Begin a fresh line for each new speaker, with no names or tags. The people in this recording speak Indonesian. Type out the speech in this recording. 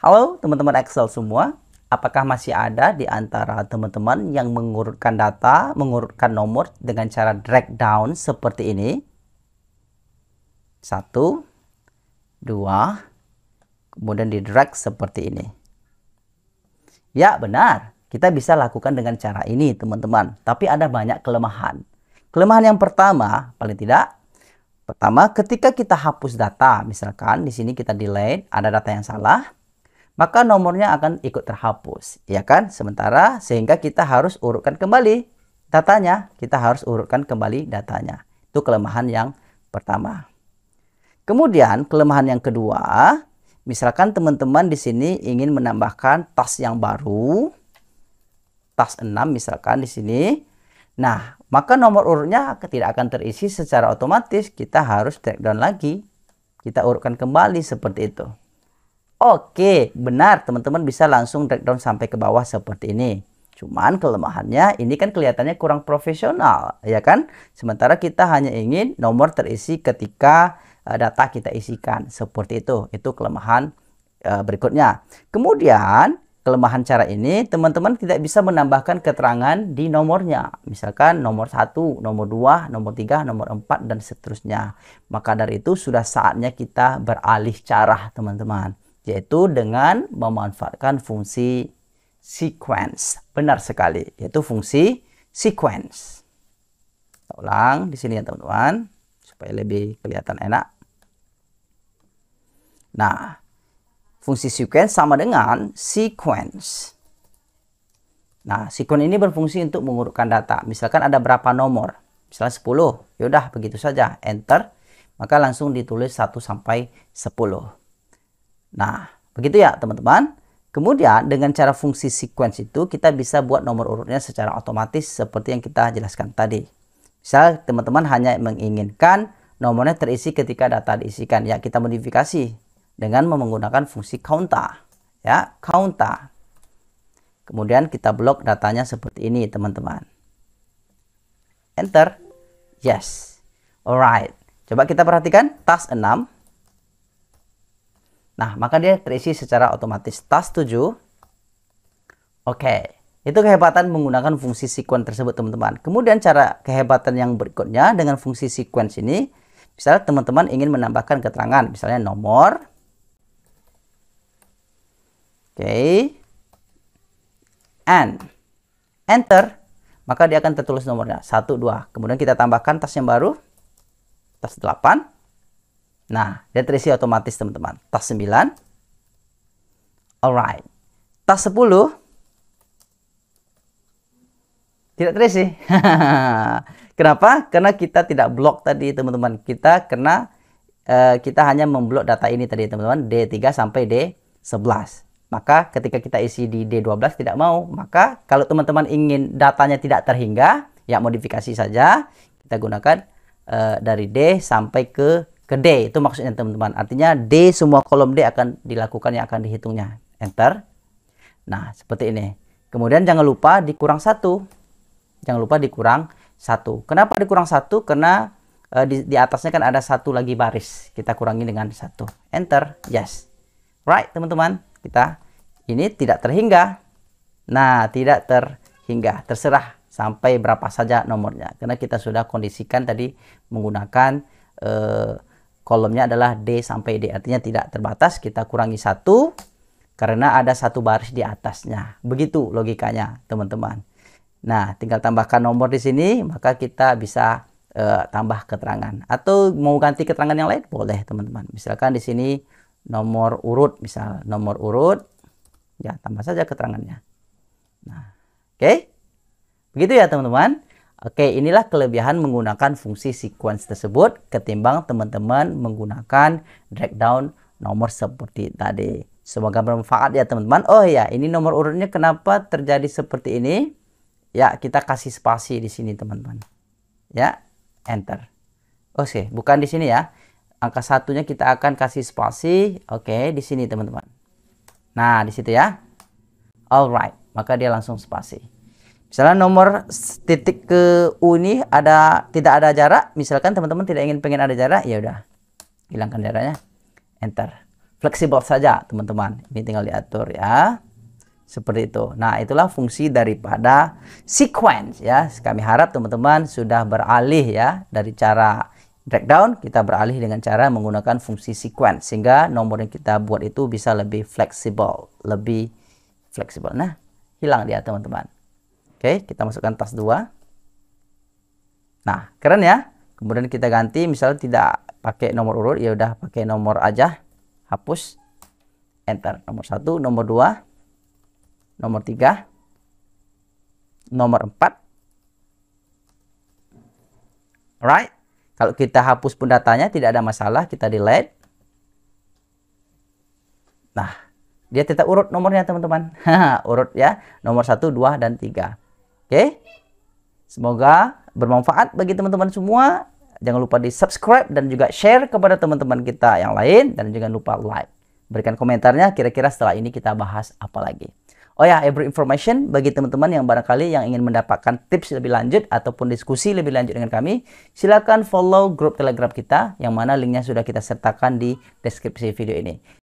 Halo teman-teman Excel semua, apakah masih ada di antara teman-teman yang mengurutkan data, mengurutkan nomor dengan cara drag down seperti ini? 1, 2, kemudian di drag seperti ini. Ya benar, kita bisa lakukan dengan cara ini teman-teman, tapi ada banyak kelemahan. Kelemahan yang pertama, paling tidak, pertama ketika kita hapus data, misalkan di sini kita delete, ada data yang salah, maka nomornya akan ikut terhapus, ya kan? Sementara sehingga kita harus urutkan kembali datanya, Itu kelemahan yang pertama. Kemudian kelemahan yang kedua, misalkan teman-teman di sini ingin menambahkan tas yang baru, tas 6 misalkan di sini. Nah, maka nomor urutnya tidak akan terisi secara otomatis, kita harus drag down lagi. Kita urutkan kembali seperti itu. Oke, benar teman-teman bisa langsung drag down sampai ke bawah seperti ini. Cuman kelemahannya ini kan kelihatannya kurang profesional, ya kan? Sementara kita hanya ingin nomor terisi ketika data kita isikan. Seperti itu. Itu kelemahan berikutnya. Kemudian, kelemahan cara ini teman-teman tidak bisa menambahkan keterangan di nomornya. Misalkan nomor 1, nomor 2, nomor 3, nomor 4 dan seterusnya. Maka dari itu sudah saatnya kita beralih cara, teman-teman. Yaitu dengan memanfaatkan fungsi sequence. Benar sekali, yaitu fungsi sequence. Kita ulang di sini ya teman-teman, supaya lebih kelihatan enak. Nah, fungsi sequence sama dengan sequence. Nah, sequence ini berfungsi untuk mengurutkan data. Misalkan ada berapa nomor, misalnya 10. Yaudah, begitu saja, enter. Maka langsung ditulis 1 sampai 10. Nah, begitu ya teman-teman. Kemudian dengan cara fungsi sequence itu kita bisa buat nomor urutnya secara otomatis seperti yang kita jelaskan tadi. Misal teman-teman hanya menginginkan nomornya terisi ketika data diisikan, ya kita modifikasi dengan menggunakan fungsi counter, ya, counter. Kemudian kita blok datanya seperti ini teman-teman. Enter. Yes. Alright. Coba kita perhatikan tas 6. Nah, maka dia terisi secara otomatis. Tas 7. Oke. Itu kehebatan menggunakan fungsi sequence tersebut, teman-teman. Kemudian cara kehebatan yang berikutnya dengan fungsi sequence ini, misalnya teman-teman ingin menambahkan keterangan, misalnya nomor. Oke. And. Enter. Maka dia akan tertulis nomornya. 1, 2. Kemudian kita tambahkan tas yang baru. Tas 8. Nah, dia terisi otomatis teman-teman. Tas 9. Alright. Tas 10. Tidak terisi. Kenapa? Karena kita tidak blok tadi teman-teman. Kita hanya memblok data ini tadi teman-teman. D3 sampai D11. Maka ketika kita isi di D12 tidak mau. Maka kalau teman-teman ingin datanya tidak terhingga, ya modifikasi saja. Kita gunakan dari D sampai ke D, itu maksudnya teman-teman. Artinya D, semua kolom D akan dilakukan, yang akan dihitungnya. Enter. Nah, seperti ini. Kemudian jangan lupa dikurang 1. Jangan lupa dikurang 1. Kenapa dikurang 1? Karena di atasnya kan ada 1 lagi baris. Kita kurangi dengan 1. Enter. Yes. Right, teman-teman. Kita ini tidak terhingga. Nah, tidak terhingga. Terserah sampai berapa saja nomornya. Karena kita sudah kondisikan tadi menggunakan kolomnya adalah D sampai D, artinya tidak terbatas. Kita kurangi 1 karena ada 1 baris di atasnya. Begitu logikanya teman-teman. Nah, tinggal tambahkan nomor di sini, maka kita bisa tambah keterangan. Atau mau ganti keterangan yang lain boleh teman-teman. Misalkan di sini nomor urut, misal nomor urut, ya tambah saja keterangannya. Nah, oke. Begitu ya teman-teman. Oke, inilah kelebihan menggunakan fungsi sequence tersebut ketimbang teman-teman menggunakan drag down nomor seperti tadi. Semoga bermanfaat ya teman-teman. Oh ya, ini nomor urutnya kenapa terjadi seperti ini? Ya, kita kasih spasi di sini teman-teman. Ya, enter. Oke, bukan di sini ya. Angka satunya kita akan kasih spasi. Oke, di sini teman-teman. Nah, di situ ya. Alright, maka dia langsung spasi. Misalnya nomor titik ke U ini tidak ada jarak, misalkan teman-teman tidak ingin pengen ada jarak, ya udah hilangkan jaraknya, enter. fleksibel saja teman-teman. Ini tinggal diatur ya. Seperti itu. Nah, itulah fungsi daripada sequence ya. Kami harap teman-teman sudah beralih ya dari cara breakdown, kita beralih dengan cara menggunakan fungsi sequence sehingga nomor yang kita buat itu bisa lebih fleksibel, Nah, hilang dia teman-teman. Oke, kita masukkan tas 2. Nah, keren ya. Kemudian kita ganti, misalnya tidak pakai nomor urut, ya udah pakai nomor aja. Hapus, enter. Nomor 1, nomor 2, nomor 3, nomor 4. Alright. Kalau kita hapus pun datanya tidak ada masalah, kita delete. Nah, dia tetap urut nomornya teman-teman. Urut ya, nomor 1, 2, dan 3. Oke. Semoga bermanfaat bagi teman-teman semua. Jangan lupa di subscribe dan juga share kepada teman-teman kita yang lain. Dan jangan lupa like. Berikan komentarnya kira-kira setelah ini kita bahas apa lagi. Oh ya, every information bagi teman-teman yang barangkali yang ingin mendapatkan tips lebih lanjut ataupun diskusi lebih lanjut dengan kami, silakan follow grup Telegram kita yang mana linknya sudah kita sertakan di deskripsi video ini.